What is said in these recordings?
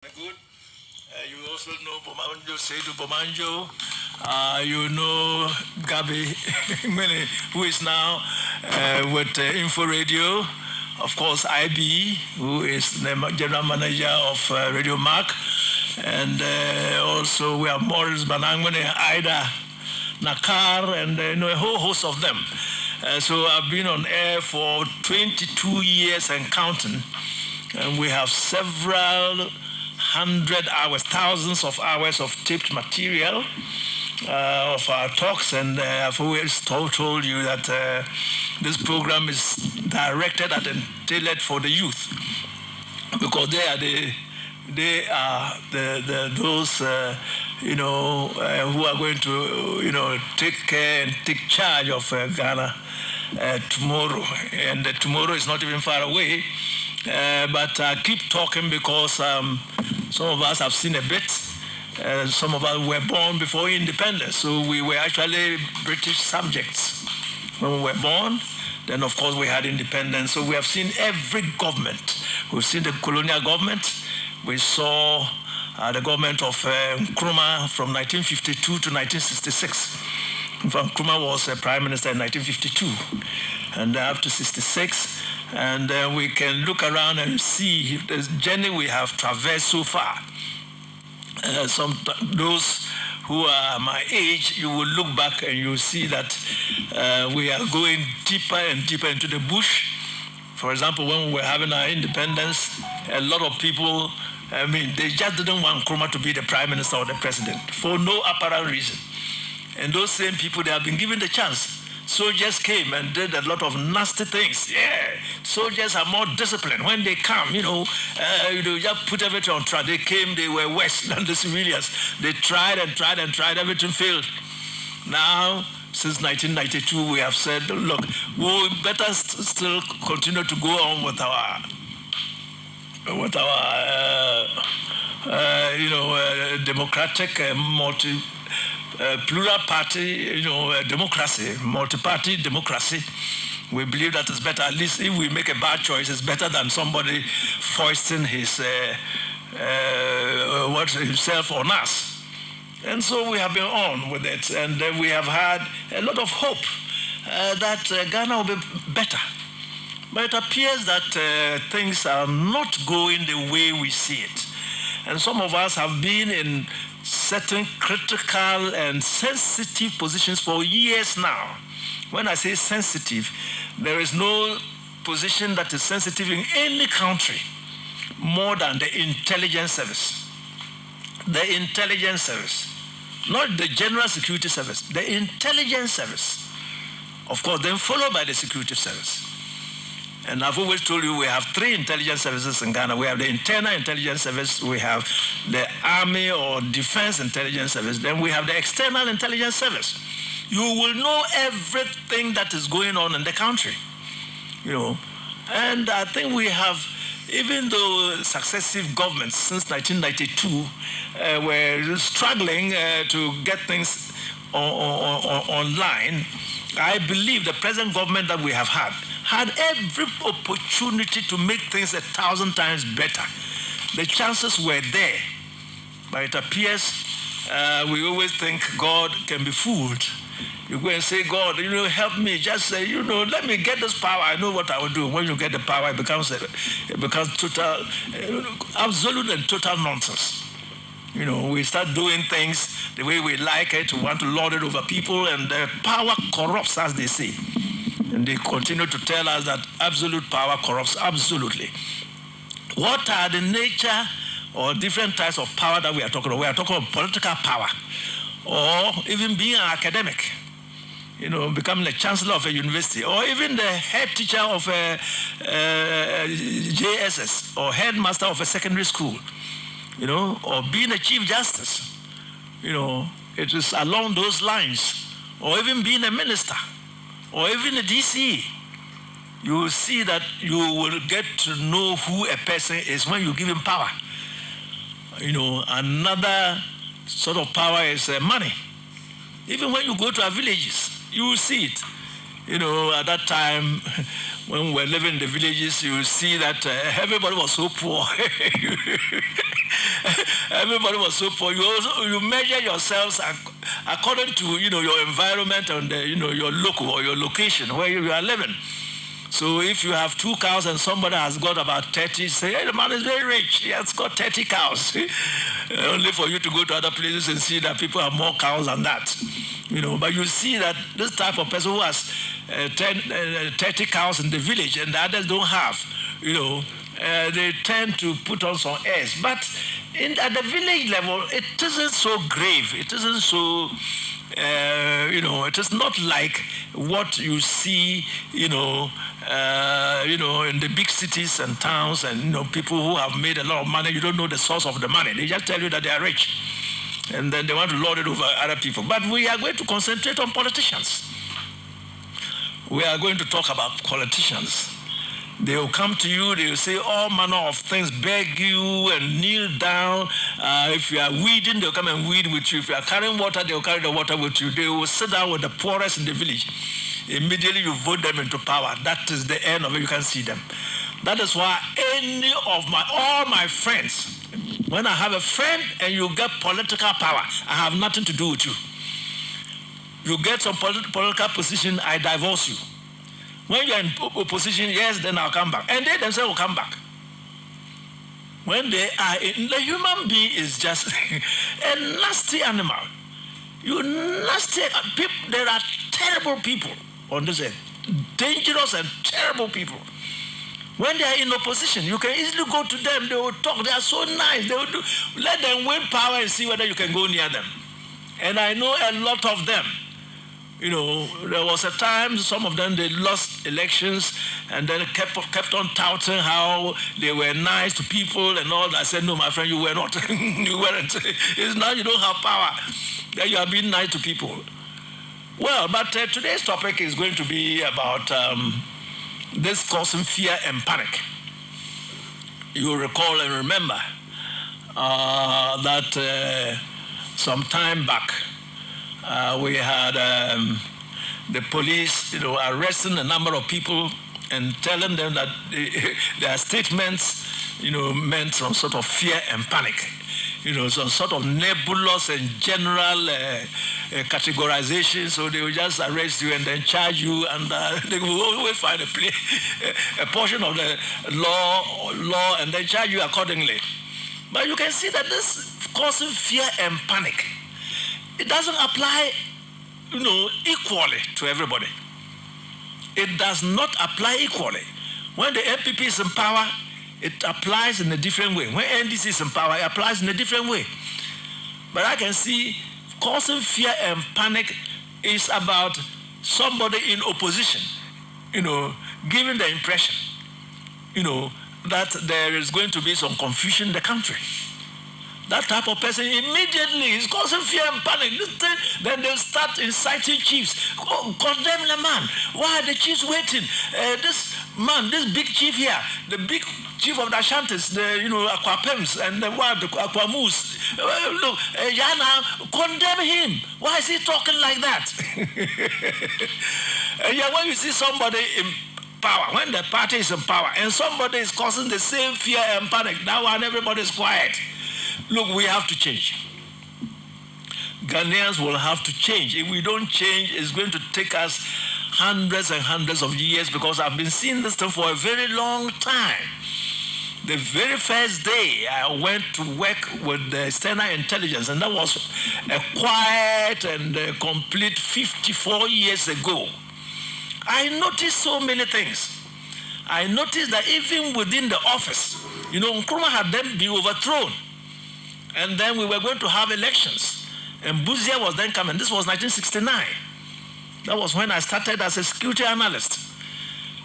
Good. You also know Bomanjo, Seydou Bomanjo. You know Gabi Mene, who is now with Info Radio. Of course, IB, who is the general manager of Radio Mark. And also we have Morris Banangmene, Ida Nakar, and a whole host of them. So I've been on air for 22 years and counting. And we have several hundred hours, thousands of hours of taped material of our talks, and I've always told you that this program is directed at and tailored for the youth, because they are those who are going to take care and take charge of Ghana tomorrow, and tomorrow is not even far away. But I keep talking because some of us have seen a bit. Some of us were born before independence, so we were actually British subjects when we were born. Then, of course, we had independence. So we have seen every government. We've seen the colonial government. We saw the government of Nkrumah from 1952 to 1966. Nkrumah was Prime Minister in 1952, and after 66. And we can look around and see the journey we have traversed so far. Those who are my age, you will look back and you will see that we are going deeper and deeper into the bush. For example, when we were having our independence, a lot of people, they just didn't want Nkrumah to be the prime minister or the president for no apparent reason. And those same people, they have been given the chance. Soldiers came and did a lot of nasty things. Yeah, soldiers are more disciplined. When they come, just put everything on track. They came, they were worse than the civilians. They tried and tried and tried, everything failed. Now, since 1992, we have said, look, we better still continue to go on with our democratic plural party, democracy, multi-party democracy. We believe that is better. At least if we make a bad choice, it's better than somebody foisting himself on us. And so we have been on with it, and we have had a lot of hope that Ghana will be better. But it appears that things are not going the way we see it. And some of us have been in certain critical and sensitive positions for years now. When I say sensitive, there is no position that is sensitive in any country more than the intelligence service. The intelligence service, not the general security service, the intelligence service. Of course, then followed by the security service. And I've always told you we have three intelligence services in Ghana. We have the internal intelligence service, we have the army or defense intelligence service, then we have the external intelligence service. You will know everything that is going on in the country, And I think we have, even though successive governments since 1992 were struggling to get things online, I believe the present government that we have had every opportunity to make things 1,000 times better. The chances were there. But it appears we always think God can be fooled. You go and say, God, help me. Just say, let me get this power. I know what I will do. When you get the power, it becomes total, absolute and total nonsense. We start doing things the way we like it. We want to lord it over people, and the power corrupts, as they say. And they continue to tell us that absolute power corrupts absolutely. What are the nature or different types of power that we are talking about? We are talking about political power, or even being an academic, becoming a chancellor of a university, or even the head teacher of a JSS, or headmaster of a secondary school, or being a chief justice. It is along those lines, or even being a minister, or even a DC. You will see that you will get to know who a person is when you give him power. Another sort of power is money. Even when you go to our villages, you will see it. At that time, when we were living in the villages, you will see that everybody was so poor. Everybody was so poor. You measure yourselves according to your environment and your local or your location where you are living. So if you have 2 cows and somebody has got about 30, say, hey, the man is very rich. He has got 30 cows. Only for you to go to other places and see that people have more cows than that. But you see that this type of person who has 30 cows in the village and the others don't have, they tend to put on some airs. But at the village level, it isn't so grave. It isn't so, it is not like what you see, in the big cities and towns and, people who have made a lot of money. You don't know the source of the money. They just tell you that they are rich. And then they want to lord it over other people. But we are going to concentrate on politicians. We are going to talk about politicians. They will come to you, they will say all manner of things, beg you and kneel down. If you are weeding, they'll come and weed with you. If you are carrying water, they'll carry the water with you. They will sit down with the poorest in the village. Immediately you vote them into power. That is the end of it. You can see them. That is why all my friends, when I have a friend and you get political power, I have nothing to do with you. You get some political position, I divorce you. When you're in opposition, yes, then I'll come back. And they themselves will come back. When they are the human being is just a nasty animal. You nasty people. There are terrible people on this earth. Dangerous and terrible people. When they are in opposition, you can easily go to them. They will talk. They are so nice. They will let them win power and see whether you can go near them. And I know a lot of them. There was a time some of them, they lost elections and then kept on touting how they were nice to people and all that. I said, no, my friend, you were not. You weren't. It's now you don't have power. That you are being nice to people. Well, but today's topic is going to be about this causing fear and panic. You recall and remember that some time back, we had the police, arresting a number of people and telling them that their statements, meant some sort of fear and panic. Some sort of nebulous and general categorization. So they will just arrest you and then charge you, and they will always find a portion of the law and then charge you accordingly. But you can see that this causing fear and panic, it doesn't apply, equally to everybody. It does not apply equally. When the MPP is in power, it applies in a different way. When NDC is in power, it applies in a different way. But I can see causing fear and panic is about somebody in opposition, giving the impression, that there is going to be some confusion in the country. That type of person immediately is causing fear and panic. Then they'll start inciting chiefs. Oh, condemn the man. Why are the chiefs waiting? This man, this big chief here, the big chief of the Ashantis, the Aquapems and the Aquamus. Look, Yana, condemn him. Why is he talking like that? And yeah, when you see somebody in power, when the party is in power, and somebody is causing the same fear and panic, that one everybody is quiet. Look, we have to change. Ghanaians will have to change. If we don't change, it's going to take us hundreds and hundreds of years, because I've been seeing this thing for a very long time. The very first day I went to work with the external intelligence, and that was a quiet and a complete 54 years ago, I noticed so many things. I noticed that even within the office, Nkrumah had then been overthrown. And then we were going to have elections. And Buzia was then coming. This was 1969. That was when I started as a security analyst.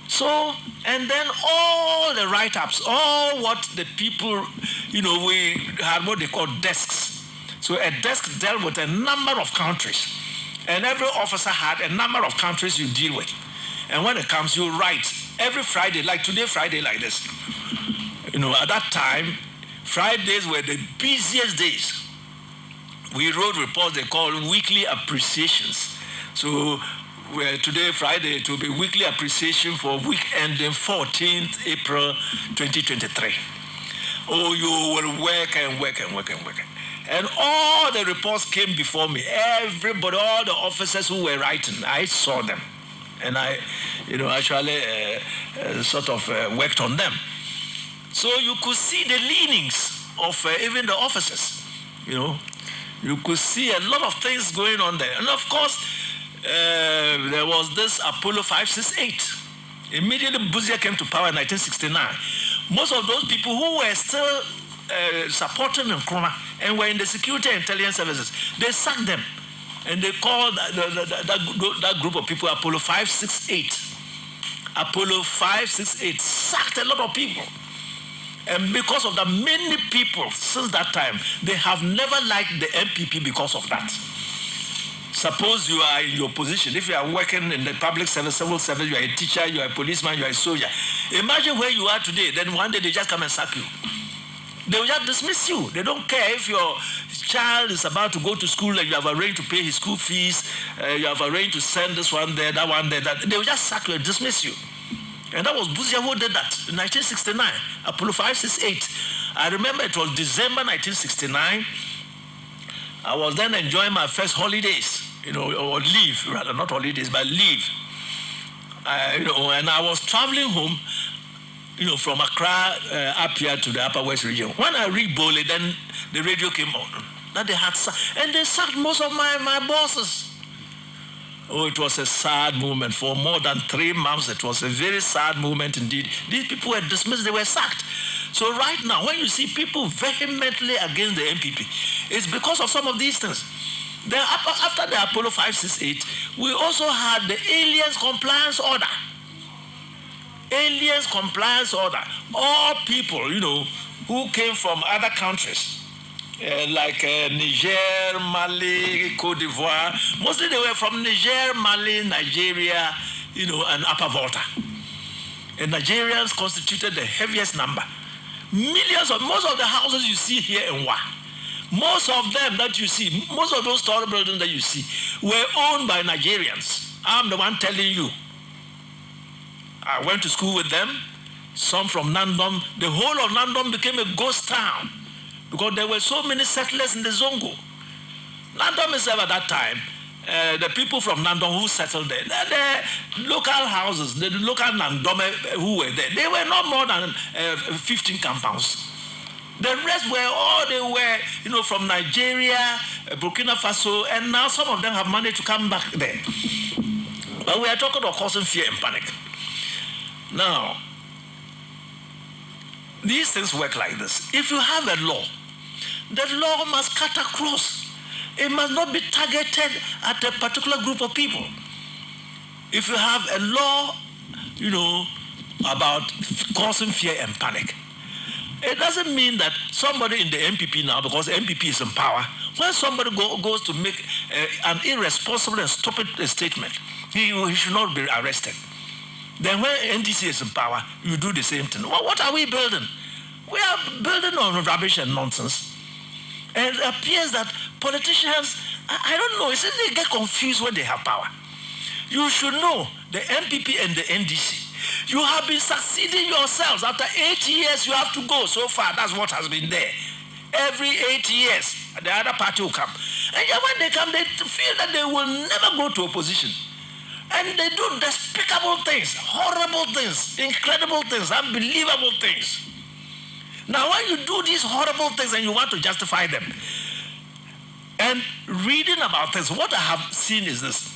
So, and then all the write-ups, all what the people, we had what they call desks. So a desk dealt with a number of countries. And every officer had a number of countries you deal with. And when it comes, you write every Friday, like today, Friday like this. At that time, Fridays were the busiest days. We wrote reports they call weekly appreciations. So today, Friday, it will be weekly appreciation for week ending 14th April 2023. Oh, you will work and work and work and work. And all the reports came before me. Everybody, all the officers who were writing, I saw them. And I, actually sort of worked on them. So you could see the leanings of even the officers. You could see a lot of things going on there. And of course, there was this Apollo 568. Immediately Buzia came to power in 1969. Most of those people who were still supporting Nkrumah and were in the security and intelligence services, they sacked them. And they called that group of people Apollo 568. Apollo 568 sacked a lot of people. And because of that, many people since that time, they have never liked the MPP because of that. Suppose you are in your position, if you are working in the public service, civil service, you are a teacher, you are a policeman, you are a soldier. Imagine where you are today, then one day they just come and sack you. They will just dismiss you. They don't care if your child is about to go to school and you have arranged to pay his school fees, you have arranged to send this one there, that one there, that. They will just sack you and dismiss you. And that was Buzia who did that in 1969, Apollo 568. I remember it was December 1969. I was then enjoying my first holidays, or leave, rather, not holidays, but leave. And I was traveling home, from Accra up here to the Upper West region. When I reached Bole, then the radio came on that they had and they sacked most of my bosses. Oh, it was a sad moment. For more than 3 months, it was a very sad moment indeed. These people were dismissed, they were sacked. So right now, when you see people vehemently against the MPP, it's because of some of these things. Then after the Apollo 568, we also had the Aliens Compliance Order. Aliens Compliance Order. All people, who came from other countries, like Niger, Mali, Cote d'Ivoire. Mostly they were from Niger, Mali, Nigeria, and Upper Volta. And Nigerians constituted the heaviest number. Most of the houses you see here in Wa, most of them that you see, most of those tall buildings that you see, were owned by Nigerians. I'm the one telling you. I went to school with them, some from Nandom. The whole of Nandom became a ghost town, because there were so many settlers in the Zongo. Nandom itself at that time, the people from Nandom who settled there, the local houses, the local Nandome who were there, they were not more than 15 compounds. The rest were from Nigeria, Burkina Faso, and now some of them have managed to come back there. But we are talking of causing fear and panic. Now, these things work like this. If you have a law, the law must cut across. It must not be targeted at a particular group of people. If you have a law, about causing fear and panic, it doesn't mean that somebody in the MPP now, because the MPP is in power, when somebody goes to make an irresponsible and stupid statement, he should not be arrested. Then when NDC is in power, you do the same thing. Well, what are we building? We are building on rubbish and nonsense. And it appears that politicians, I don't know, they get confused when they have power. You should know the MPP and the NDC. You have been succeeding yourselves. After 8 years, you have to go. So far, that's what has been there. Every 8 years, the other party will come. And yet when they come, they feel that they will never go to opposition. And they do despicable things, horrible things, incredible things, unbelievable things. Now, when you do these horrible things and you want to justify them, and reading about this, what I have seen is this.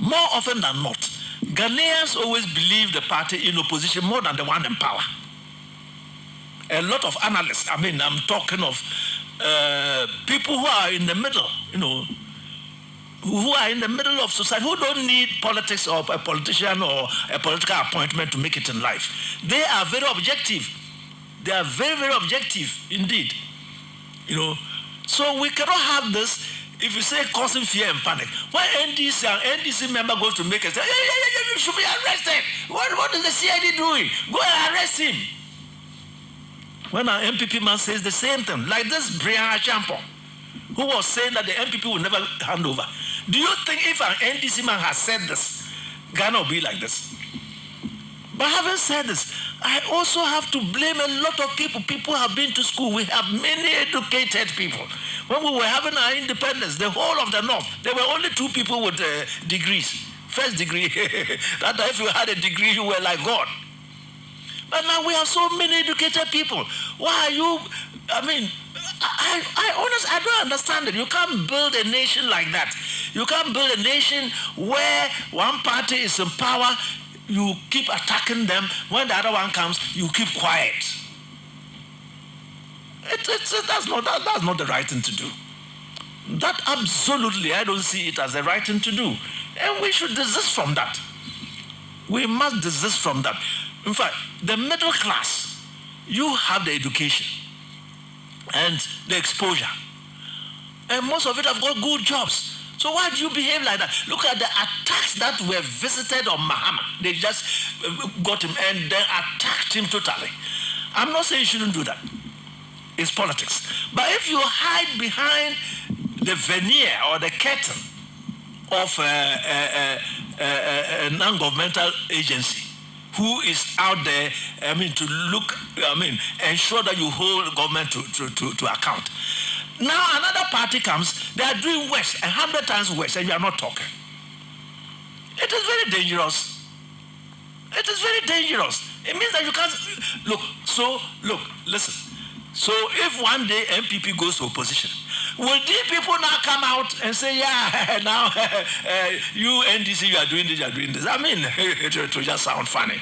More often than not, Ghanaians always believe the party in opposition more than the one in power. A lot of analysts, I'm talking of people who are in the middle, who are in the middle of society, who don't need politics or a politician or a political appointment to make it in life. They are very objective. They are very, very objective indeed. So we cannot have this if you say causing fear and panic. When NDC member goes to make a say, you should be arrested. What is the CID doing? Go and arrest him. When our MPP man says the same thing, like this Brian Achampo, who was saying that the MPP will never hand over. Do you think if an NDC man has said this, Ghana will be like this? But having said this, I also have to blame a lot of people. People have been to school. We have many educated people. When we were having our independence, the whole of the North, there were only 2 people with degrees. First degree. That if you had a degree, you were like God. But now we have so many educated people. Why are you, I mean, I honestly, I don't understand it. You can't build a nation like that. You can't build a nation where one party is in power, you keep attacking them. When the other one comes, you keep quiet. That's not the right thing to do. That absolutely, I don't see it as the right thing to do. And we should desist from that. We must desist from that. In fact, the middle class, you have the education and the exposure. And most of it have got good jobs. So why do you behave like that? Look at the attacks that were visited on Muhammad. They just got him and then attacked him totally. I'm not saying you shouldn't do that. It's politics. But if you hide behind the veneer or the curtain of a non-governmental agency who is out there, to look, ensure that you hold government to account. Now another party comes, they are doing worse, 100 times worse, and you are not talking. It is very dangerous. It is very dangerous. It means that you can't, listen. So if one day MPP goes to opposition, will these people now come out and say, yeah, now you NDC, you are doing this, you are doing this? I mean, it will just sound funny.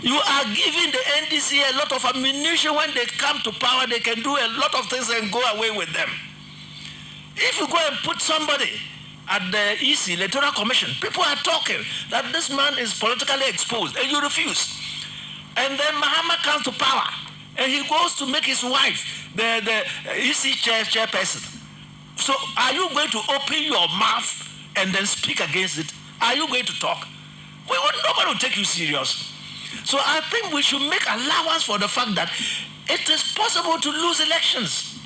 You are giving the NDC a lot of ammunition. When they come to power, they can do a lot of things and go away with them. If you go and put somebody at the EC, Electoral Commission, people are talking that this man is politically exposed, and you refuse. And then Muhammad comes to power, and he goes to make his wife the EC chairperson. So are you going to open your mouth and then speak against it? Are you going to talk? Nobody will take you serious. So I think we should make allowance for the fact that it is possible to lose elections.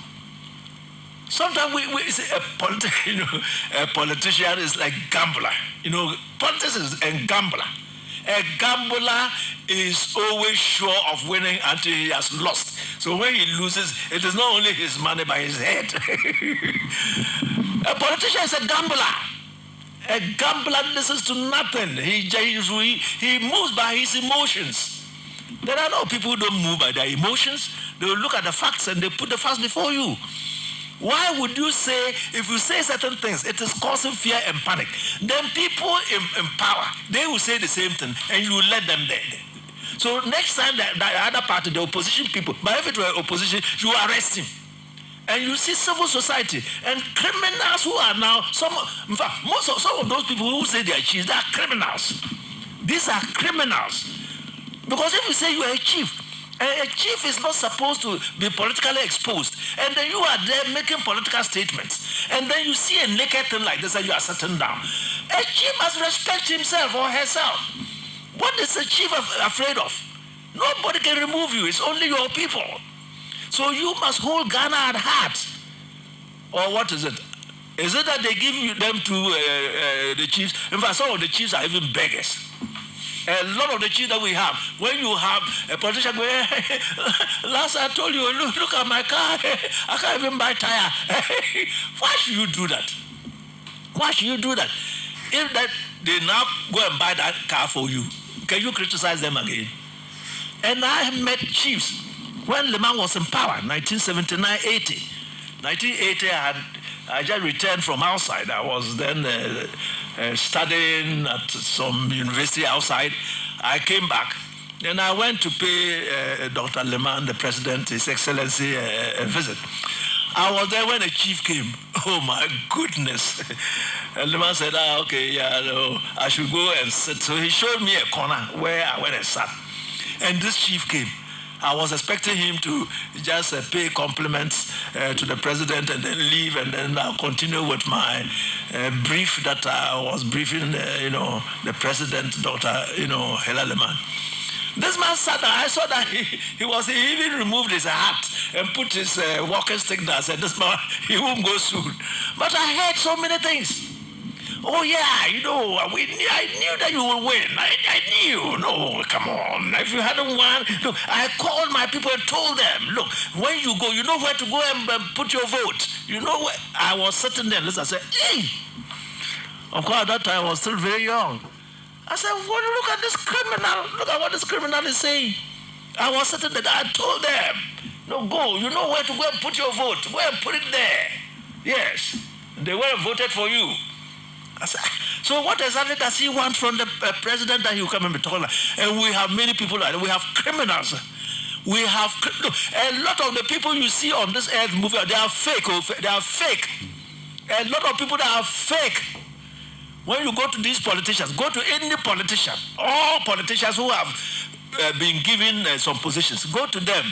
Sometimes we say a politician is like gambler. Politics is a gambler. A gambler is always sure of winning until he has lost. So when he loses, it is not only his money but his head. A politician is a gambler. A gambler listens to nothing. He moves by his emotions. There are no people who don't move by their emotions. They will look at the facts and they put the facts before you. Why would you say, if you say certain things, it is causing fear and panic? Then people in power, they will say the same thing and you will let them there. So next time the other party, the opposition people, but if it were opposition, you arrest him. And you see civil society and criminals who are now, some of those people who say they are chiefs, they are criminals. These are criminals. Because if you say you are a chief is not supposed to be politically exposed. And then you are there making political statements. And then you see a naked thing like this and you are sitting down. A chief must respect himself or herself. What is a chief afraid of? Nobody can remove you. It's only your people. So you must hold Ghana at heart. Or what is it? Is it that they give them to the chiefs? In fact, some of the chiefs are even beggars. A lot of the chiefs that we have, when you have a politician going, last I told you, look at my car, I can't even buy tire. Why should you do that? Why should you do that? If that they now go and buy that car for you, can you criticize them again? And I met chiefs when Le Mans was in power, 1979-80. 1980, I just returned from outside. I was then studying at some university outside. I came back, and I went to pay Dr. Le Mans, the president, His Excellency, a visit. I was there when the chief came. Oh my goodness. And Le Mans said, okay, yeah, no, I should go and sit. So he showed me a corner where I went and sat. And this chief came. I was expecting him to just pay compliments to the president and then leave, and then I'll continue with my brief that I was briefing, the president, Dr. Hela Le Mans. This man sat there. I saw that he even removed his hat and put his walking stick there. I said, this man, he won't go soon. But I heard so many things. Oh yeah, I knew that you will win. I knew. No, come on. If you hadn't won, look, I called my people and told them, look, when you go, you know where to go and put your vote. You know where? I was sitting there. Listen, I said, hey. Of course, at that time I was still very young. I said, well, look at this criminal. Look at what this criminal is saying. I was sitting there. I told them, no, go. You know where to go and put your vote. Go and put it there. Yes. They went and voted for you. I said, so what exactly does he want from the president that he will come and be talking about? And we have many people like that. We have criminals. We have a lot of the people you see on this earth moving. They are fake. They are fake. A lot of people that are fake. When you go to these politicians, go to any politician, all politicians who have been given some positions, go to them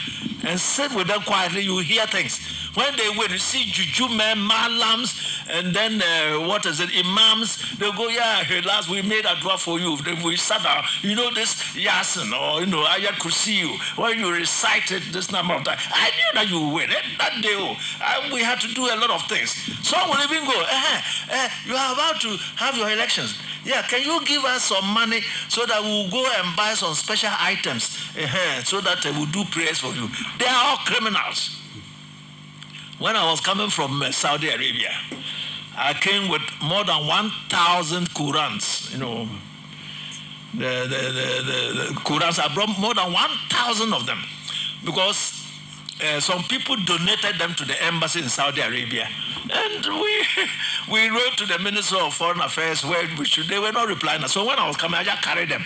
and sit with them quietly. You hear things. When they win, you see juju men, malams, and then imams. They'll go, yeah, hey, last we made a dua for you. Then we sat down. You know this yasin or ayat kursiyu. When you recited this number of times, I knew that you would win. That day, we had to do a lot of things. Some will even go, you are about to have your elections. Yeah, can you give us some money so that we'll go and buy some special items so that we'll do prayers for you? They are all criminals. When I was coming from Saudi Arabia, I came with more than 1,000 Qurans. The Qurans, I brought more than 1,000 of them because some people donated them to the embassy in Saudi Arabia. And we wrote to the Minister of Foreign Affairs where they were not replying. So when I was coming, I just carried them.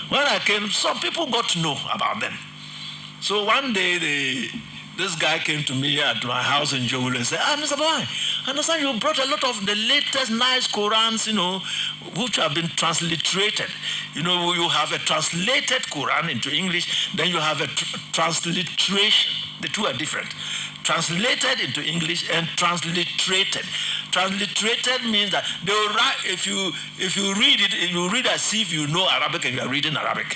When I came, some people got to know about them. So one day, this guy came to me at my house in Jowulu and said, Mr. Boy, I understand you brought a lot of the latest nice Qurans, which have been transliterated. You have a translated Quran into English, then you have a transliteration. The two are different. Translated into English and transliterated. Transliterated means that they will write, if you read it, you read as if you know Arabic and you are reading Arabic.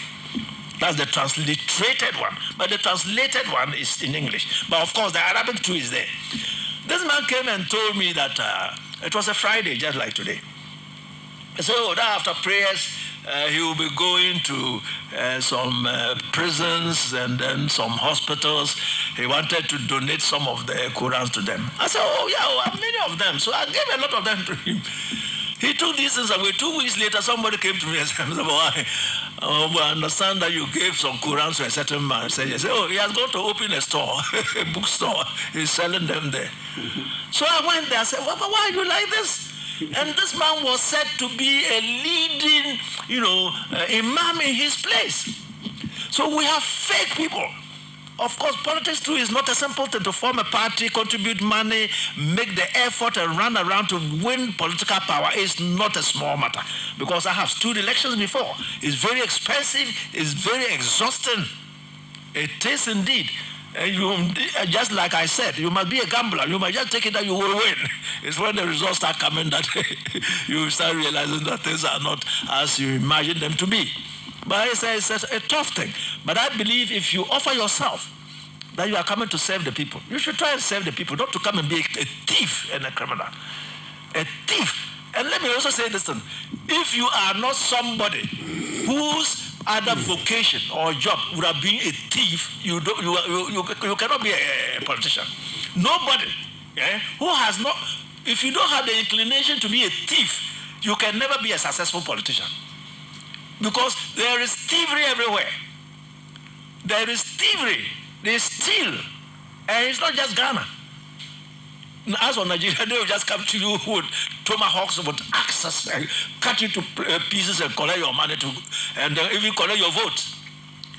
That's the transliterated one. But the translated one is in English. But of course, the Arabic too is there. This man came and told me that it was a Friday, just like today. So that after prayers, he will be going to some prisons and then some hospitals. He wanted to donate some of the Qurans to them. I said, oh yeah, many of them. So I gave a lot of them to him. He took these things away. 2 weeks later, somebody came to me and said, I understand that you gave some Qurans to a certain man. I said, yes. Oh, he has gone to open a store, a bookstore. He's selling them there. So I went there. I said, why are you like this? And this man was said to be a leading, imam in his place. So we have fake people. Of course, politics too is not a simple thing to form a party, contribute money, make the effort and run around to win political power. It's not a small matter because I have stood elections before. It's very expensive. It's very exhausting. It is indeed. And just like I said, you must be a gambler. You must just take it that you will win. It's when the results start coming that you start realizing that things are not as you imagine them to be. But it's a tough thing. But I believe if you offer yourself that you are coming to serve the people, you should try and serve the people, not to come and be a thief and a criminal. A thief. And let me also say this thing. If you are not somebody whose other vocation or job would have been a thief, you cannot be a politician. Nobody who has not, if you don't have the inclination to be a thief, you can never be a successful politician. Because there is thievery everywhere. There is thievery. They steal. And it's not just Ghana. As for Nigeria, they will just come to you with tomahawks, with axes, and cut you to pieces and collect your money and even collect your vote.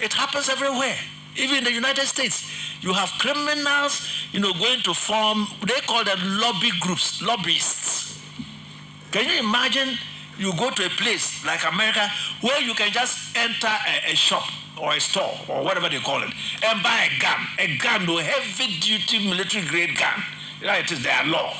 It happens everywhere. Even in the United States, you have criminals, going to form, they call them lobby groups, lobbyists. Can you imagine you go to a place like America where you can just enter a shop or a store or whatever they call it and buy a gun, no heavy-duty military-grade gun. It is their law.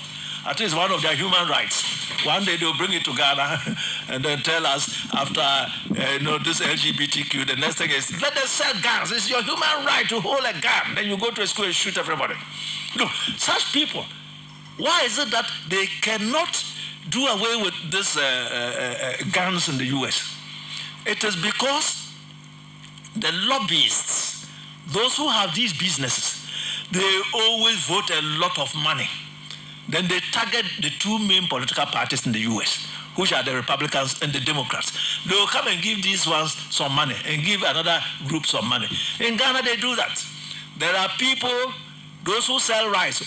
At least one of their human rights. One day they'll bring it to Ghana and then tell us after this LGBTQ, the next thing is, let them sell guns. It's your human right to hold a gun. Then you go to a school and shoot everybody. Look, such people, why is it that they cannot do away with this guns in the US? It is because the lobbyists, those who have these businesses, they always vote a lot of money. Then they target the two main political parties in the US, which are the Republicans and the Democrats. They will come and give these ones some money and give another group some money. In Ghana, they do that. There are people, those who sell rice.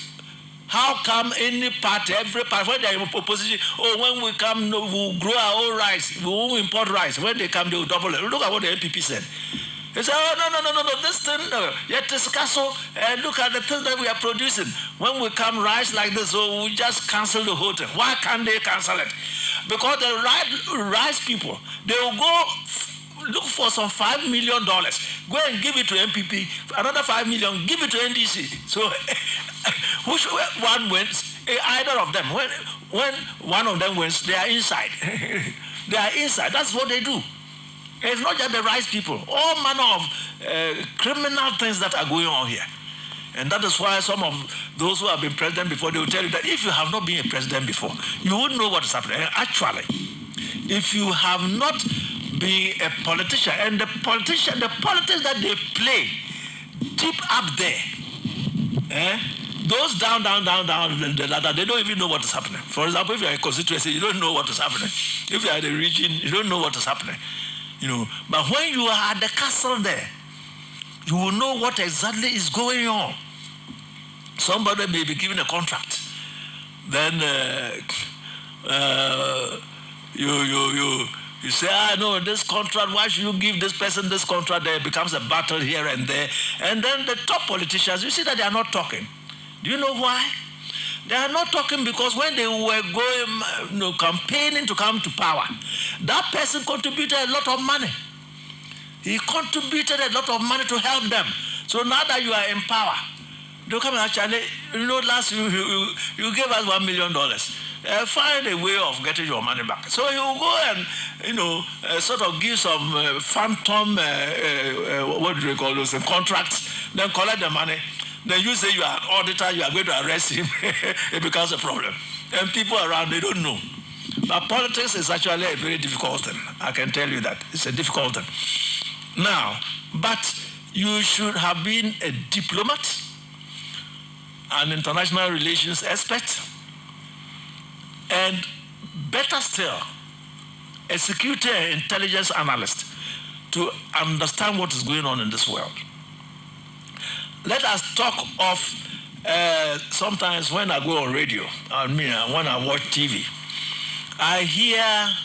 How come any party, every party, when they are in opposition, when we come, we'll grow our own rice, we won't import rice. When they come, they will double it. Look at what the NPP said. They say, no, this thing, yet this castle, look at the things that we are producing. When we come rice like this, we just cancel the whole thing. Why can't they cancel it? Because the rice people, they will go look for some $5 million, go and give it to MPP, another $5 million, give it to NDC. So which one wins? Either of them. When one of them wins, they are inside. They are inside. That's what they do. It's not just the rice people. All manner of criminal things that are going on here. And that is why some of those who have been president before, they will tell you that if you have not been a president before, you wouldn't know what is happening. Actually, if you have not been a politician, and the politics that they play deep up there, those down, they don't even know what is happening. For example, if you are a constituency, you don't know what is happening. If you are in the region, you don't know what is happening. But when you are at the castle there, you will know what exactly is going on. Somebody may be given a contract. Then you say, no, this contract, why should you give this person this contract? There becomes a battle here and there. And then the top politicians, you see that they are not talking. Do you know why? They are not talking because when they were going, campaigning to come to power, that person contributed a lot of money. He contributed a lot of money to help them. So now that you are in power, they'll come and actually, last you gave us $1 million. Find a way of getting your money back. So you go and, sort of give some phantom, what do they call those, contracts, then collect the money. Then you say you are an auditor, you are going to arrest him. It becomes a problem. And people around, they don't know. But politics is actually a very difficult thing. I can tell you that. It's a difficult thing. Now, but you should have been a diplomat, an international relations expert, and better still, a security and intelligence analyst to understand what is going on in this world. Let us talk of sometimes when I go on radio, when I watch TV, I hear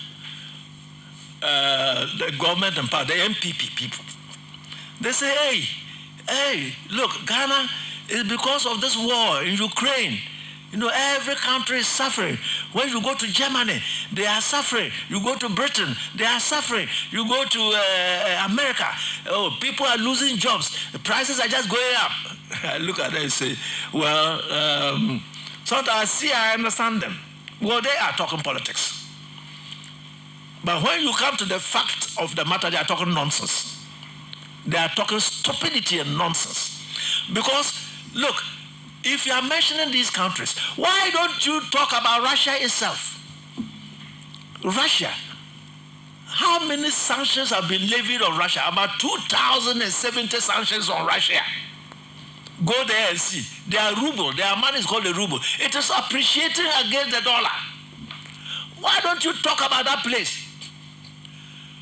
the government and power, the MPP people. They say, hey, look, Ghana is because of this war in Ukraine. Every country is suffering. When you go to Germany, they are suffering. You go to Britain, they are suffering. You go to America, people are losing jobs. The prices are just going up. I look at them and say, well, sometimes I understand them. Well, they are talking politics. But when you come to the fact of the matter, they are talking nonsense. They are talking stupidity and nonsense. Because, look, if you are mentioning these countries, why don't you talk about Russia itself? Russia. How many sanctions have been levied on Russia? About 2,070 sanctions on Russia. Go there and see. Their ruble, their money is called the ruble. It is appreciating against the dollar. Why don't you talk about that place?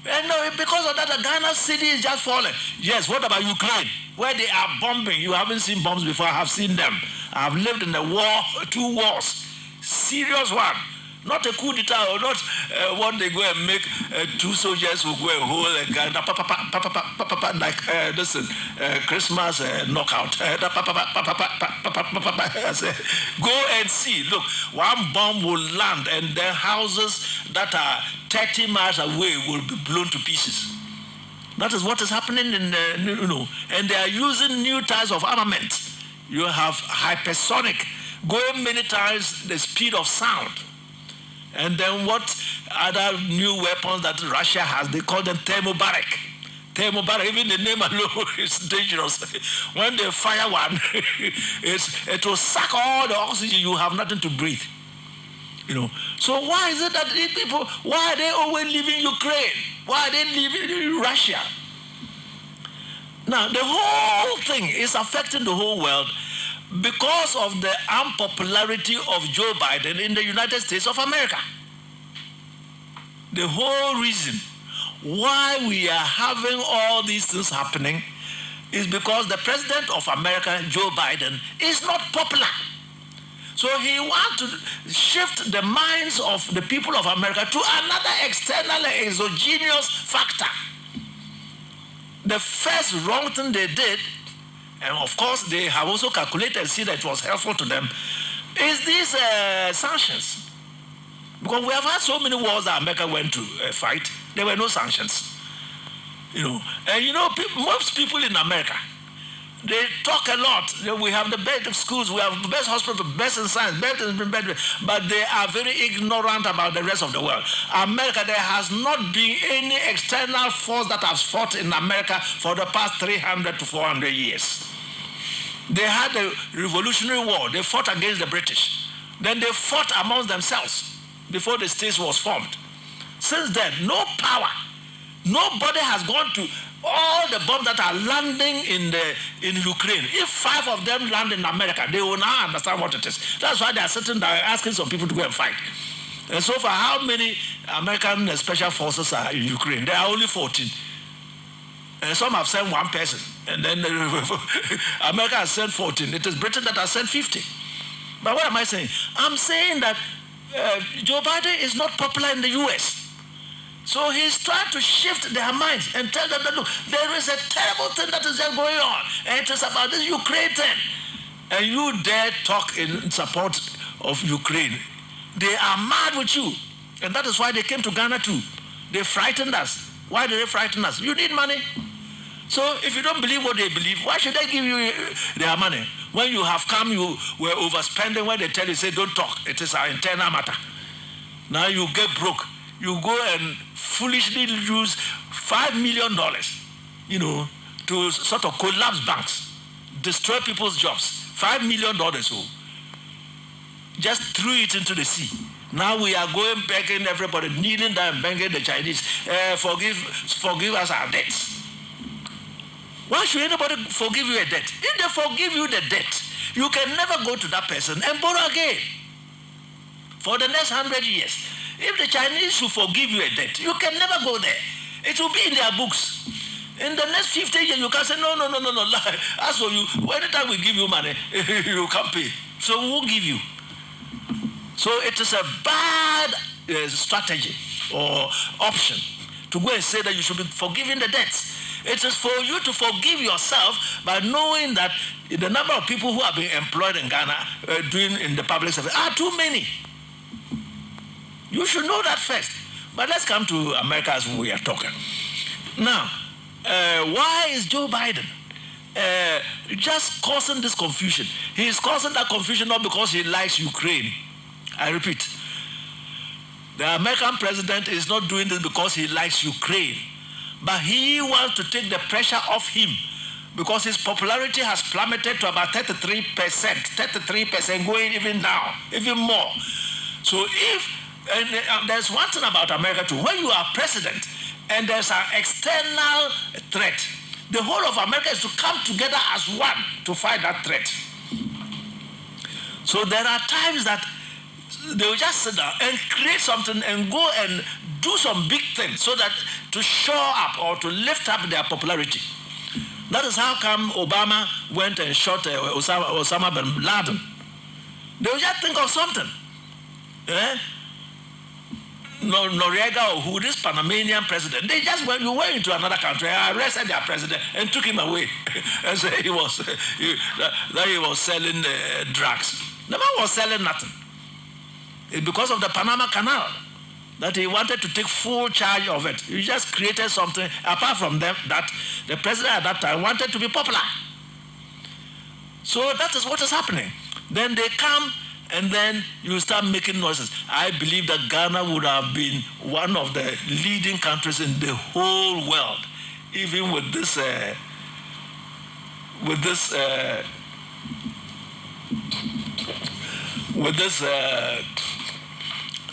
And because of that, the Ghana city is just falling. Yes, what about Ukraine? Where they are bombing. You haven't seen bombs before. I have seen them. I have lived in the war, 2 wars. Serious one. Not a coup d'etat or not what they go and make 2 soldiers who go and hold a gun. Like listen, Christmas knockout. Go and see. Look, one bomb will land and the houses that are 30 miles away will be blown to pieces. That is what is happening in and they are using new types of armament. You have hypersonic, going many times the speed of sound. And then what other new weapons that Russia has, they call them thermobaric. Thermobaric, even the name alone is dangerous. When they fire one, it will suck all the oxygen, you have nothing to breathe. So why is it that these people, why are they always leaving Ukraine? Why are they leaving Russia? Now, the whole thing is affecting the whole world because of the unpopularity of Joe Biden in the United States of America. The whole reason why we are having all these things happening is because the president of America, Joe Biden, is not popular. So he wants to shift the minds of the people of America to another external exogenous factor. The first wrong thing they did, and of course they have also calculated and see that it was helpful to them, is these sanctions. Because we have had so many wars that America went to fight, there were no sanctions. And most people in America, they talk a lot. We have the best schools, we have the best hospitals, best in science, but they are very ignorant about the rest of the world. America, there has not been any external force that has fought in America for the past 300 to 400 years. They had the Revolutionary War. They fought against the British. Then they fought amongst themselves before the States was formed. Since then, no power. Nobody has gone to all the bombs that are landing in Ukraine. If 5 of them land in America, they will now understand what it is. That's why they are sitting there asking some people to go and fight. And so far, how many American special forces are in Ukraine? There are only 14. And some have sent 1 person. And then America has sent 14. It is Britain that has sent 50. But what am I saying? I'm saying that Joe Biden is not popular in the U.S. So he's trying to shift their minds and tell them that, look, there is a terrible thing that is just going on. And it is about this Ukraine thing. And you dare talk in support of Ukraine. They are mad with you. And that is why they came to Ghana too. They frightened us. Why did they frighten us? You need money. So if you don't believe what they believe, why should they give you their money? When you have come, you were overspending. When they tell you, say, don't talk. It is our internal matter. Now you get broke. You go and foolishly use $5 million, to sort of collapse banks, destroy people's jobs. $5 million, just threw it into the sea. Now we are going begging everybody, kneeling down, begging the Chinese, forgive us our debts. Why should anybody forgive you a debt? If they forgive you the debt, you can never go to that person and borrow again for the next 100 years. If the Chinese should forgive you a debt, you can never go there. It will be in their books. In the next 50 years, you can say, no. As for you, anytime we give you money, you can't pay. So we won't give you. So it is a bad strategy or option to go and say that you should be forgiving the debts. It is for you to forgive yourself by knowing that the number of people who are being employed in Ghana doing in the public service are too many. You should know that first. But let's come to America as we are talking. Now, why is Joe Biden just causing this confusion? He is causing that confusion not because he likes Ukraine. I repeat, the American president is not doing this because he likes Ukraine. But he wants to take the pressure off him because his popularity has plummeted to about 33%, going even down, even more. So there's one thing about America too. When you are president and there's an external threat, the whole of America is to come together as one to fight that threat. So there are times that they will just sit down and create something and go and do some big thing so that to shore up or to lift up their popularity. That is how come Obama went and shot Osama bin Laden. They will just think of something. Noriega or who, this Panamanian president, they just went into another country, arrested their president and took him away and said he was selling drugs. The man was selling nothing. It's because of the Panama Canal that he wanted to take full charge of it. He just created something, apart from them, that the president at that time wanted to be popular. So that is what is happening. Then they come and then you start making noises. I believe that Ghana would have been one of the leading countries in the whole world, even with this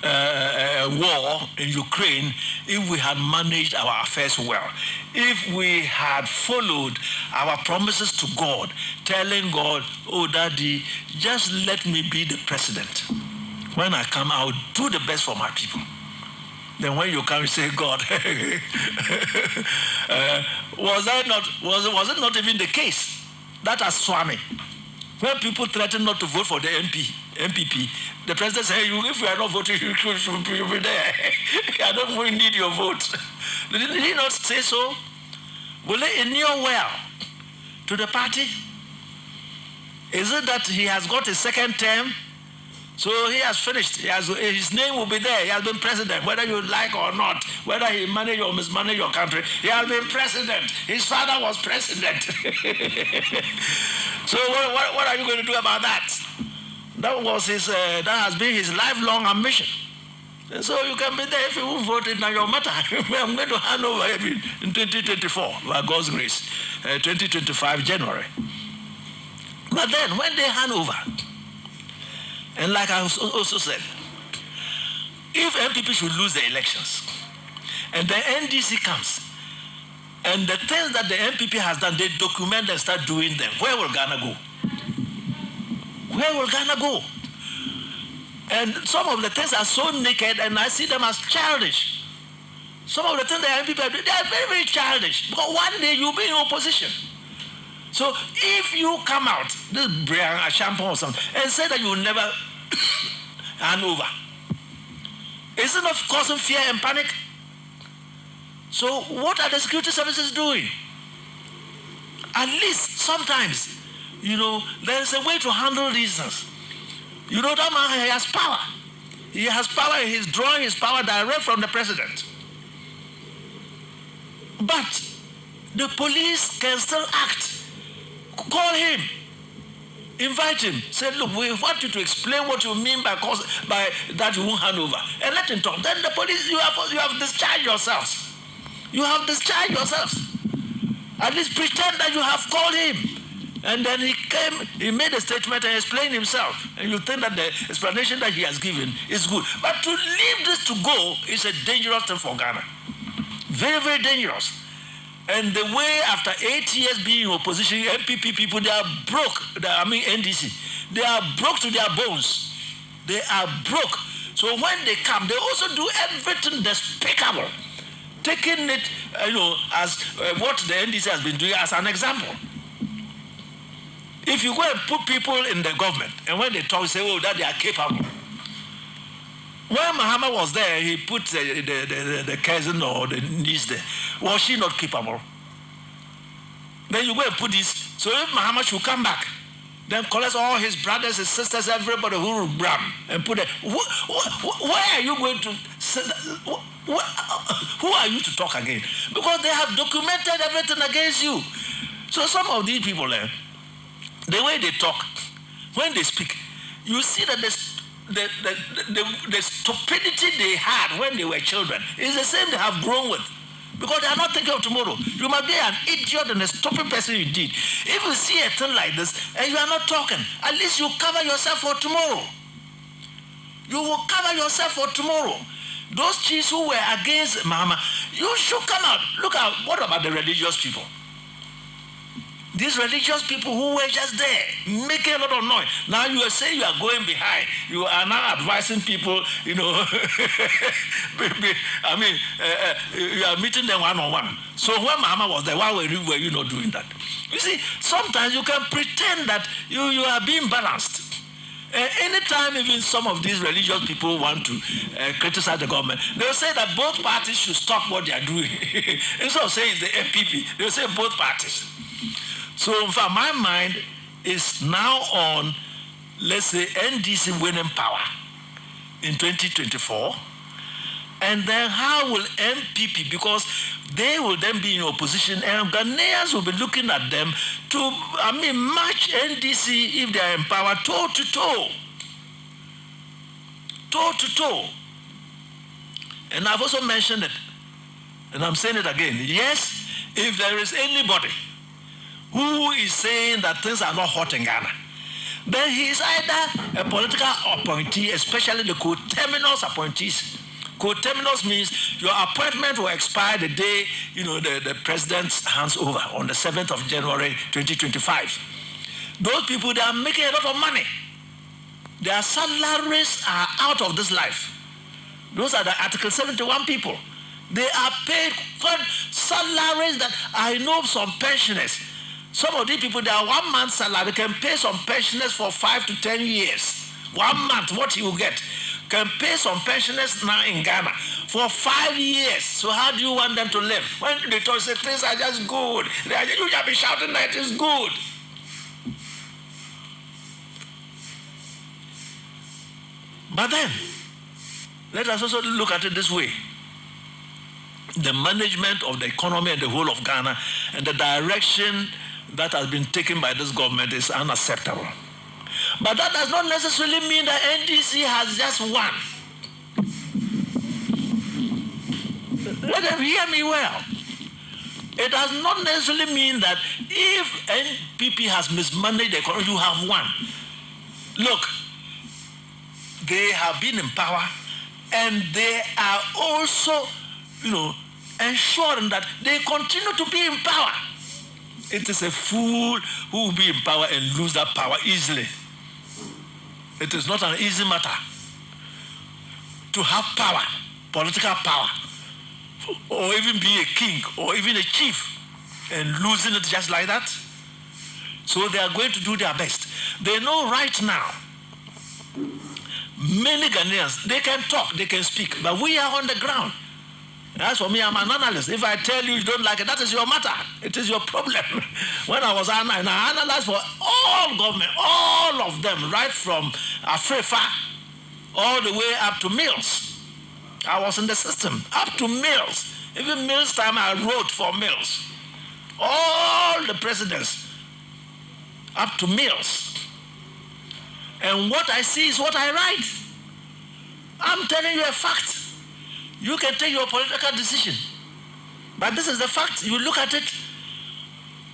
war in Ukraine if we had managed our affairs well, if we had followed our promises to God, telling God, oh, Daddy, just let me be the president. When I come, I'll do the best for my people. Then when you come, you say, God, was it not even the case that as Swami, when people threaten not to vote for the MPP, the president said, if you are not voting, you should be there. I don't really need your vote. Did he not say so? Will it inure well to the party? Is it that he has got a second term? So he has finished. His name will be there. He has been president, whether you like or not, whether he manage or mismanage your country. He has been president. His father was president. So what are you going to do about that? That was that has been his lifelong ambition. And so you can be there if you won't vote it, now your matter. I'm going to hand over in 2024 by God's grace, 2025 January. But then when they hand over, and like I also said, if MPP should lose the elections, and the NDC comes, and the things that the MPP has done, they document and start doing them, where will Ghana go? Where will Ghana go? And some of the things are so naked, and I see them as childish. Some of the things the MPP are doing, they are very, very childish. But one day you'll be in opposition. So if you come out, this Brian Ashampon or something, and say that you will never hand over, is it not causing fear and panic? So what are the security services doing? At least sometimes, there is a way to handle these things. That man, he has power. He has power, he's drawing his power direct from the president. But the police can still act. Call him, invite him, say, look, we want you to explain what you mean by that you won't hand over, and let him talk. Then the police, you have discharged yourselves. You have discharged yourselves. At least pretend that you have called him. And then he came, he made a statement and explained himself. And you think that the explanation that he has given is good. But to leave this to go is a dangerous thing for Ghana. Very, very dangerous. And the way after 8 years being in opposition, MPP people, they are broke. NDC. They are broke to their bones. They are broke. So when they come, they also do everything despicable. Taking it, as what the NDC has been doing as an example. If you go and put people in the government, and when they talk, you say, oh, that they are capable. When Muhammad was there, he put the cousin or the niece there. Was she not capable? Then you go and put this. So if Muhammad should come back, then collect all his brothers, his sisters, everybody who will bram and put it. Where are you going to? Who are you to talk again? Because they have documented everything against you. So some of these people, the way they talk, when they speak, you see that the stupidity they had when they were children is the same they have grown with. Because they are not thinking of tomorrow. You must be an idiot and a stupid person indeed. If you see a thing like this and you are not talking, at least you cover yourself for tomorrow. You will cover yourself for tomorrow. Those chiefs who were against Muhammad, you should come out. Look at, what about the religious people? These religious people who were just there, making a lot of noise. Now you are saying you are going behind. You are now advising people, you are meeting them one-on-one. So when Muhammad was there, why were you not doing that? You see, sometimes you can pretend that you are being balanced. Anytime even some of these religious people want to criticize the government, they'll say that both parties should stop what they are doing. Instead of saying it's the MPP, they'll say both parties. So in fact, my mind is now on, let's say, NDC winning power in 2024. And then how will MPP, because they will then be in opposition, and Ghanaians will be looking at them to, match NDC if they are in power toe to toe. Toe to toe. And I've also mentioned it, and I'm saying it again. Yes, if there is anybody who is saying that things are not hot in Ghana, then he is either a political appointee, especially the coterminous appointees. Coterminous means your appointment will expire the day the president hands over on the 7th of January 2025. Those people, they are making a lot of money. Their salaries are out of this life. Those are the Article 71 people. They are paid salaries that I know some pensioners. Some of these people, they are 1 month's salary, can pay some pensioners for 5 to 10 years. 1 month, what you will get, can pay some pensioners now in Ghana for 5 years. So how do you want them to live? When they talk, say things are just good. You just be shouting that it's good. But then, let us also look at it this way. The management of the economy and the whole of Ghana and the direction that has been taken by this government is unacceptable. But that does not necessarily mean that NDC has just won. Let them hear me well. It does not necessarily mean that if NPP has mismanaged the economy, you have won. Look, they have been in power, and they are also, ensuring that they continue to be in power. It is a fool who will be in power and lose that power easily. It is not an easy matter to have power, political power, or even be a king or even a chief and losing it just like that. So they are going to do their best. They know right now, many Ghanaians, they can talk, they can speak, but we are on the ground. As for me, I'm an analyst. If I tell you don't like it, that is your matter. It is your problem. When I was analyzing, I analyzed for all government, all of them, right from Afrifa all the way up to Mills. I was in the system, up to Mills. Even Mills time, I wrote for Mills. All the presidents, up to Mills. And what I see is what I write. I'm telling you a fact. You can take your political decision. But this is the fact. You look at it.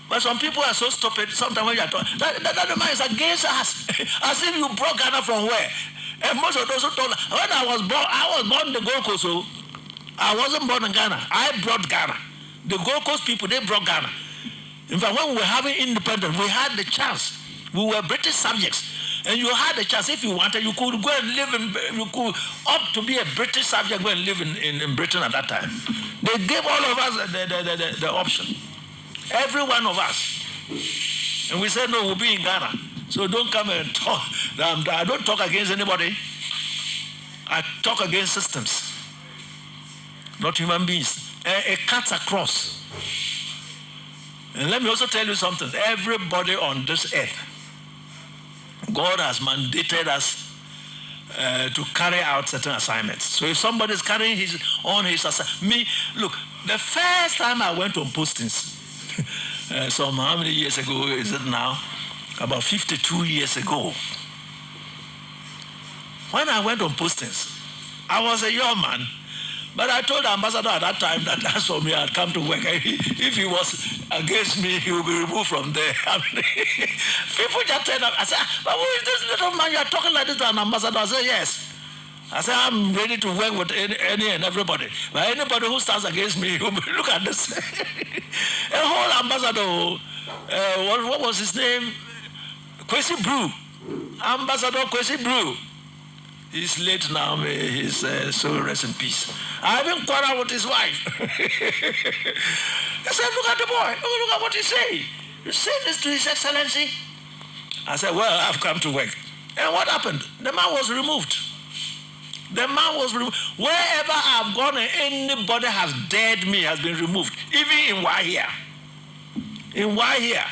But some people are so stupid. Sometimes when you are talking, that man is against us. As if you brought Ghana from where? And most of those who told, when I was born in the Gold Coast. So I wasn't born in Ghana. I brought Ghana. The Gold Coast people, they brought Ghana. In fact, when we were having independence, we had the chance. We were British subjects. And you had a chance, if you wanted, you could go and live you could opt to be a British subject, go and live in Britain at that time. They gave all of us the option. Every one of us. And we said, no, we'll be in Ghana. So don't come and talk. I don't talk against anybody. I talk against systems, not human beings. It cuts across. And let me also tell you something. Everybody on this earth, God has mandated us to carry out certain assignments. So if somebody is carrying his assignment, look, the first time I went on postings, some how many years ago is it now? About 52 years ago. When I went on postings, I was a young man. But I told the ambassador at that time that that's for me, I'd come to work. If he was against me, he would be removed from there. People just turned up. I said, but who is this little man? You are talking like this to an ambassador? I said, yes. I said, I'm ready to work with any and everybody. But anybody who stands against me, look at this. A whole ambassador, what was his name? Kwesi Brew. Ambassador Kwesi Brew. He's late now, may his soul rest in peace. I haven't quarreled with his wife. I said, look at the boy. Look at what he say. You say this to His Excellency? I said, well, I've come to work. And what happened? The man was removed. The man was removed. Wherever I've gone and anybody has dared me has been removed. Even in Wahia. In Wahia.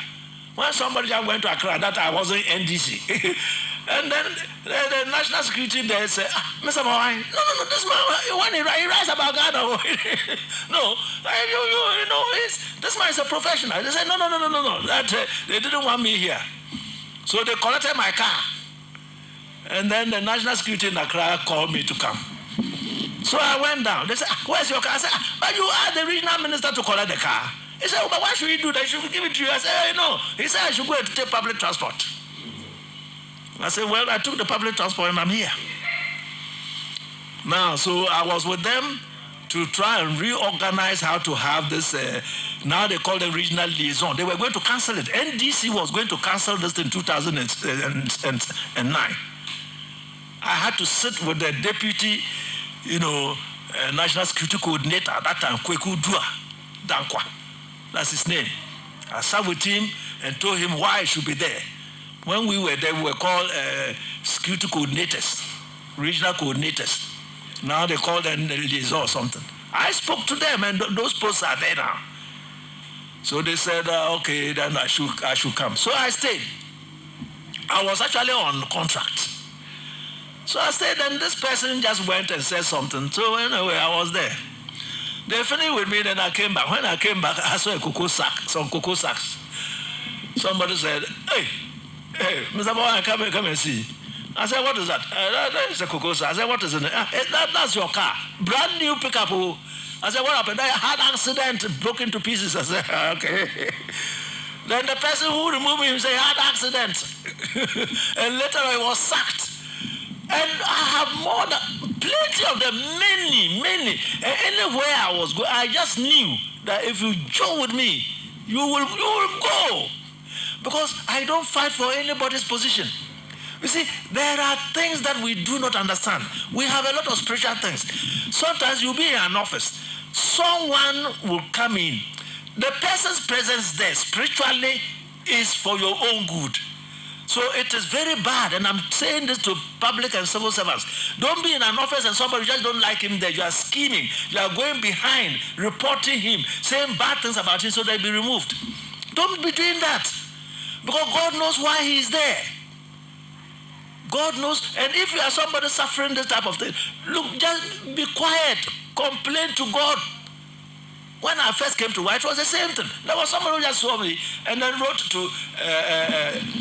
When somebody just went to Accra, that I wasn't NDC. And then the national security there said, Mr. Mawai, no, this man, when he writes about Ghana, no, this man is a professional. They said, no, that they didn't want me here. So they collected my car. And then the national security in Accra called me to come. So I went down. They said, where's your car? I said, but you are the regional minister to collect the car. He said, but why should you do that? Should we give it to you? I said, no. He said, I should go and take public transport. I said, well, I took the public transport and I'm here. Now, so I was with them to try and reorganize how to have this, now they call them regional liaison. They were going to cancel it. NDC was going to cancel this in 2009. I had to sit with the deputy, national security coordinator at that time, Kweku Dua Dankwa. That's his name. I sat with him and told him why I should be there. When we were there, we were called security coordinators, regional coordinators. Now they call them liaison or something. I spoke to them, and those posts are there now. So they said, okay, then I should come. So I stayed. I was actually on contract. So I stayed, and this person just went and said something. So anyway, I was there. They finished with me, then I came back. When I came back, I saw a cocoa sack, some cocoa sacks. Somebody said, hey, Mr. Boy, come and see. I said, what is that? That is a cocoa sack. I said, what is it? That's your car. Brand new pickup. I said, what happened? I had an accident, broke into pieces. I said, okay. Then the person who removed me said, he had an accident. And later I was sacked. And I have more than plenty of them, many. And anywhere I was going, I just knew that if you join with me, you will go. Because I don't fight for anybody's position. You see, there are things that we do not understand. We have a lot of spiritual things. Sometimes you'll be in an office. Someone will come in. The person's presence there spiritually is for your own good. So it is very bad, and I'm saying this to public and civil servants. Don't be in an office and somebody just don't like him there. You are scheming. You are going behind, reporting him, saying bad things about him so they'll be removed. Don't be doing that. Because God knows why he is there. God knows. And if you are somebody suffering this type of thing, look, just be quiet. Complain to God. When I first came to it was the same thing. There was somebody who just saw me and then wrote to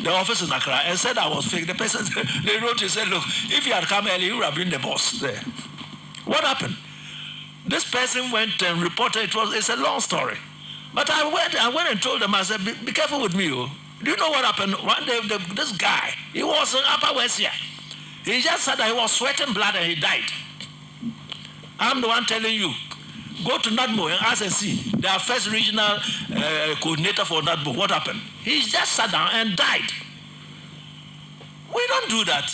the office in Accra and said I was fake. The person, they wrote and said, look, if you had come early, you would have been the boss there. What happened? This person went and reported. It's a long story. But I went and told them, I said, be careful with me. Oh. Do you know what happened? One day, this guy, he was in Upper West here. He just said that he was sweating blood and he died. I'm the one telling you. Go to NADMO and ask and see. Their first regional coordinator for NADMO. What happened? He just sat down and died. We don't do that.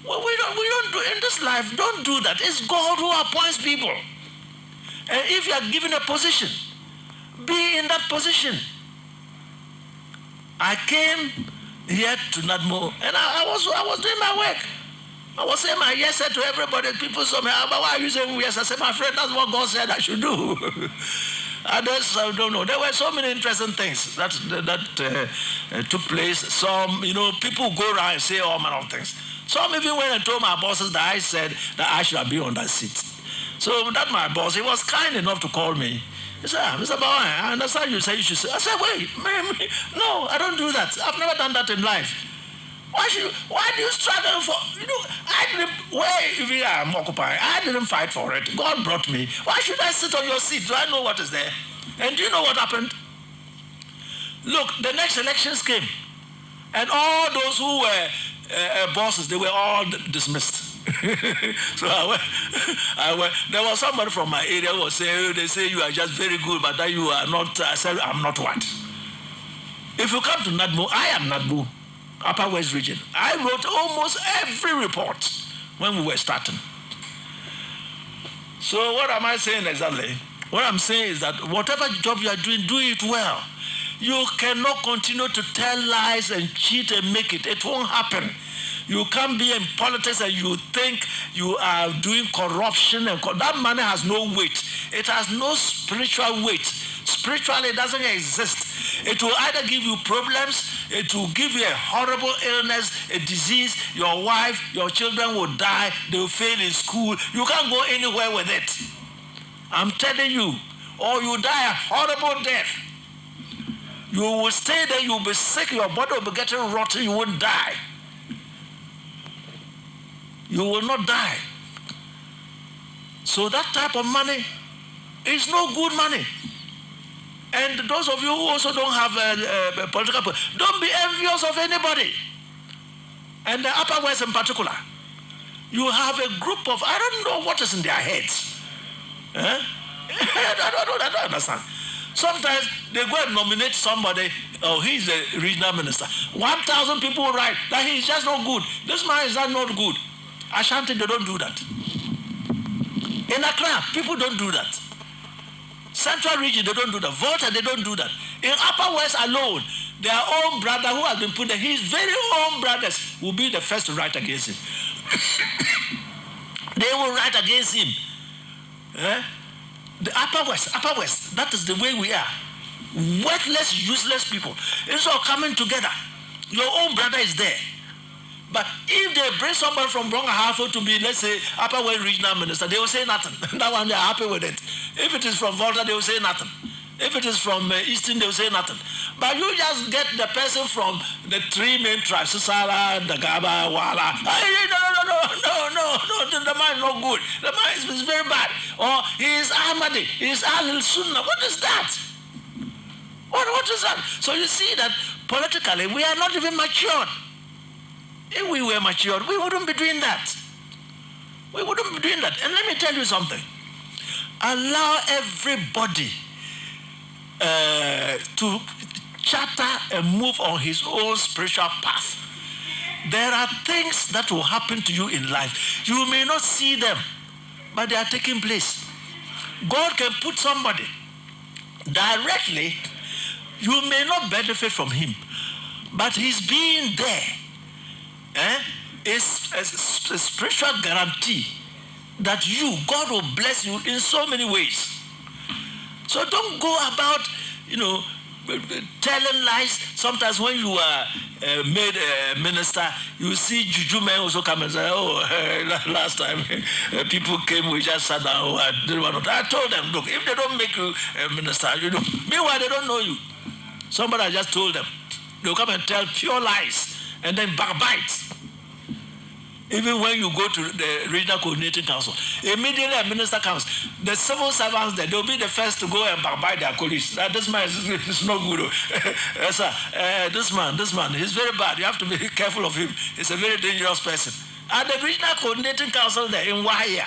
We don't do in this life. Don't do that. It's God who appoints people. And if you are given a position, be in that position. I came here to NADMO and I was doing my work. I was saying my yes to everybody. People saw me, but why are you saying yes? I said, my friend, that's what God said I should do. Others, I don't know. There were so many interesting things that took place. Some, people go around and say all manner of things. Some even went and told my bosses that I said that I should have been on that seat. So that my boss, he was kind enough to call me. He said, Mr. Bowen, I understand you say you should say. I said, wait, no, I don't do that. I've never done that in life. Why do you struggle for, where I'm occupied, I didn't fight for it. God brought me. Why should I sit on your seat? Do I know what is there? And do you know what happened? Look, the next elections came. And all those who were bosses, they were all dismissed. So I went, there was somebody from my area who was saying, they say you are just very good, but that you are not. I said, I'm not what? If you come to NADMO, I am NADMO. Upper West region. I wrote almost every report when we were starting. So what am I saying exactly? What I'm saying is that whatever job you are doing, do it well. You cannot continue to tell lies and cheat and make it. It won't happen. You can't be in politics and you think you are doing corruption and that money has no weight. It has no spiritual weight. Spiritually, it doesn't exist. It will either give you problems, it will give you a horrible illness, a disease, your wife, your children will die, they will fail in school. You can't go anywhere with it. I'm telling you, or you die a horrible death. You will stay there, you will be sick, your body will be getting rotten, you won't die. You will not die. So that type of money is no good money. And those of you who also don't have a political, don't be envious of anybody. And the Upper West in particular, you have a group of, I don't know what is in their heads. I don't understand. Sometimes they go and nominate somebody, oh, he's the regional minister. 1,000 people write that he's just not good. This man is not good. Ashanti, they don't do that. In Accra, people don't do that. Central region, they don't do that. Volta, they don't do that. In Upper West alone, their own brother who has been put there, his very own brothers will be the first to write against him. They will write against him. The Upper West, that is the way we are. Worthless, useless people. It's all coming together. Your own brother is there. But if they bring somebody from Bronga Halfway to be, let's say, Upper West regional minister, they will say nothing. That one, they are happy with it. If it is from Volta, they will say nothing. If it is from Eastern, they will say nothing. But you just get the person from the three main tribes, Susala, Dagaba, Wala. No, the man is not good. The man is very bad. Or he is Ahmadi, he is Al Sunnah. What is that? What is that? So you see that politically, we are not even matured. If we were matured, we wouldn't be doing that. We wouldn't be doing that. And let me tell you something. Allow everybody to chatter and move on his own spiritual path. There are things that will happen to you in life. You may not see them, but they are taking place. God can put somebody directly. You may not benefit from him, but his being there is a spiritual guarantee that God will bless you in so many ways. So don't go about, telling lies. Sometimes when you are made a minister, you see juju men also come and say, last time people came, we just sat down. I told them, look, if they don't make you a minister, meanwhile they don't know you. Somebody just told them. They'll come and tell pure lies and then backbite. Even when you go to the regional coordinating council, immediately a minister comes, the civil servants there, they'll be the first to go and backbite their colleagues. This man is not good. This man, he's very bad. You have to be careful of him. He's a very dangerous person. At the regional coordinating council there in Wahia,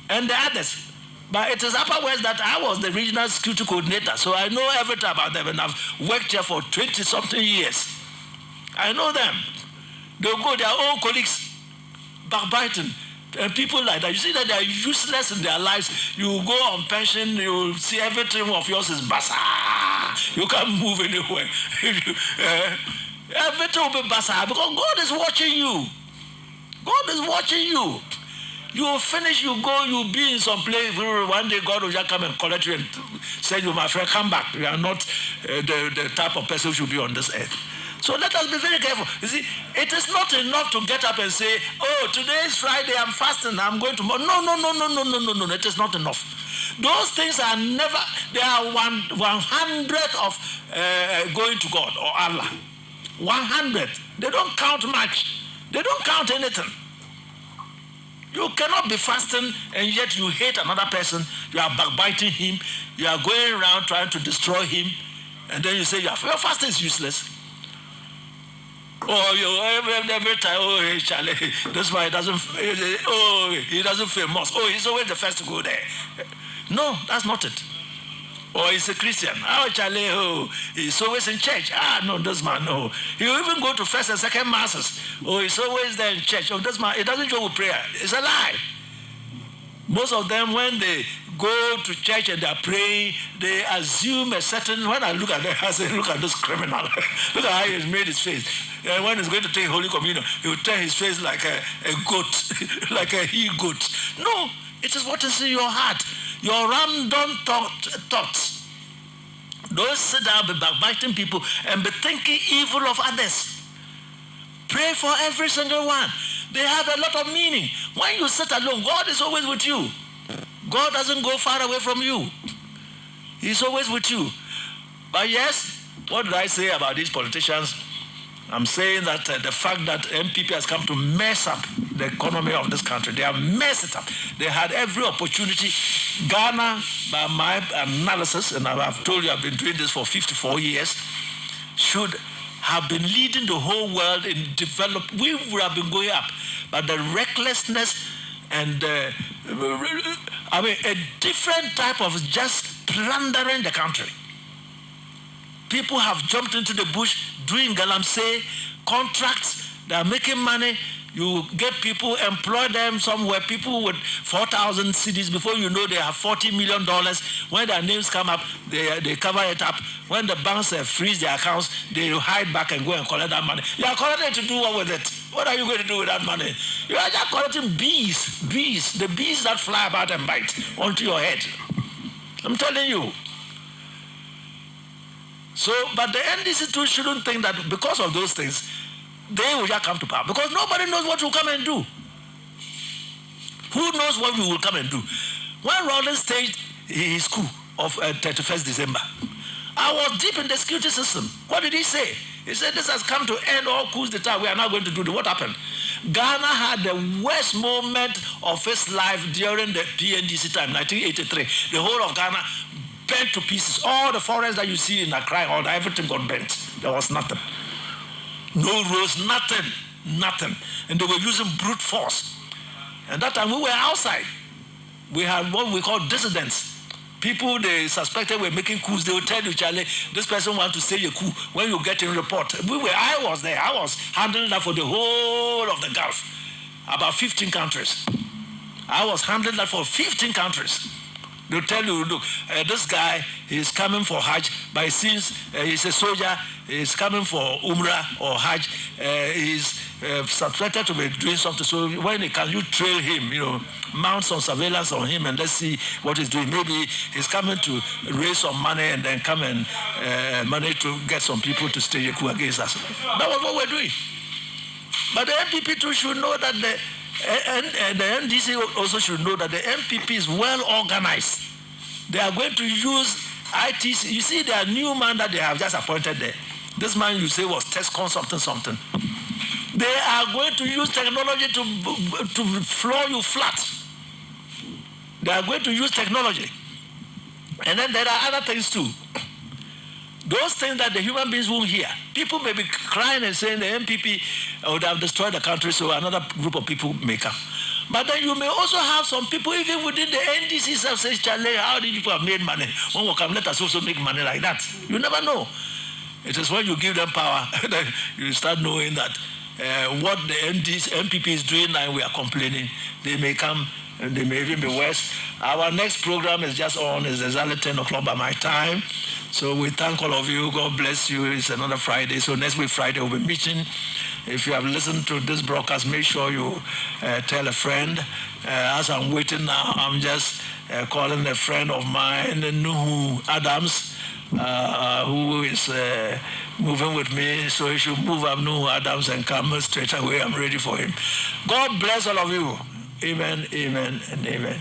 and the others. But it is Upper West that I was the regional security coordinator, so I know everything about them, and I've worked here for 20-something years. I know them. They'll go their own colleagues backbiting, and people like that. You see that they are useless in their lives. You go on pension, you see everything of yours is basa. You can't move anywhere. Everything will be basa because God is watching you. God is watching you. You will finish, you go, you'll be in some place. One day God will just come and collect you and say, you, my friend, come back. You are not the type of person who should be on this earth. So let us be very careful. You see, it is not enough to get up and say, oh, today is Friday, I'm fasting, I'm going to... No. It is not enough. Those things are never... They are 100 of going to God or Allah. 100. They don't count much. They don't count anything. You cannot be fasting and yet you hate another person. You are backbiting him. You are going around trying to destroy him. And then you say, your fasting is useless. Oh, every time, Charlie, this why he doesn't feel most. Oh, he's always the first to go there. No, that's not it. Or he's a Christian. Oh, Charlie, he's always in church. No, this man, no. He'll even go to first and second masses. Oh, he's always there in church. Oh, this man, it doesn't go with prayer. It's a lie. Most of them, when they go to church and they're praying, they assume a certain... When I look at them, I say, look at this criminal. Look at how he's made his face. And when he's going to take Holy Communion, he will turn his face like a goat, like a he-goat. No, it is what is in your heart. Your random thoughts. Don't sit down, be backbiting people, and be thinking evil of others. Pray for every single one. They have a lot of meaning. When you sit alone, God is always with you. God doesn't go far away from you. He's always with you. But yes, what did I say about these politicians? I'm saying that the fact that MPP has come to mess up the economy of this country, they have messed it up. They had every opportunity. Ghana, by my analysis, and I've told you I've been doing this for 54 years, should have been leading the whole world in develop. We would have been going up, but the recklessness and a different type of just plundering the country. People have jumped into the bush doing galamsey contracts. They are making money. You get people, employ them somewhere, people with 4,000 cedis, before you know they have $40 million. When their names come up, they cover it up. When the banks freeze their accounts, they hide back and go and collect that money. You are collecting to do what with it? What are you going to do with that money? You are just collecting bees, the bees that fly about and bite onto your head. I'm telling you. So, but the NDC too shouldn't think that because of those things, they will just come to power, because nobody knows what will come and do. Who knows what we will come and do? When Rawlings staged his coup of 31st December, I was deep in the security system. What did he say? He said, this has come to end all coups d'etat. We are not going to do it. What happened? Ghana had the worst moment of its life during the PNDC time, 1983. The whole of Ghana burnt to pieces. All the forests that you see in Accra, everything got burnt. There was nothing. No roads, nothing. And they were using brute force. And that time we were outside. We had what we call dissidents. People they suspected were making coups. They would tell you, Charlie, this person wants to say a coup. When you get in report, I was there. I was handling that for the whole of the Gulf. About 15 countries. I was handling that for 15 countries. They'll tell you, look, this guy is coming for Hajj, but since he's a soldier, he's coming for Umrah or Hajj, he's suspected to be doing something. So when can you trail him, mount some surveillance on him and let's see what he's doing. Maybe he's coming to raise some money and then come and manage to get some people to stage a coup against us. That was what we're doing. But the MPP too should know that and the NDC also should know that the MPP is well organized. They are going to use ITC. You see, their new man that they have just appointed there. This man you say was Tescon something. They are going to use technology to floor you flat. They are going to use technology. And then there are other things too. Those things that the human beings won't hear. People may be crying and saying the MPP would have destroyed the country, so another group of people may come. But then you may also have some people, even within the NDC, say, Charlie, how did people have made money? One will come, let us also make money like that. You never know. It is when you give them power that you start knowing that what the MPP is doing now, we are complaining. They may come, and they may even be worse. Our next program is just on. It's exactly 10 o'clock by my time. So we thank all of you. God bless you. It's another Friday. So next week Friday we'll be meeting. If you have listened to this broadcast, make sure you tell a friend. As I'm waiting now, I'm just calling a friend of mine, Nuhu Adams, who is moving with me. So he should move up, Nuhu Adams, and come straight away. I'm ready for him. God bless all of you. Amen, amen, and amen.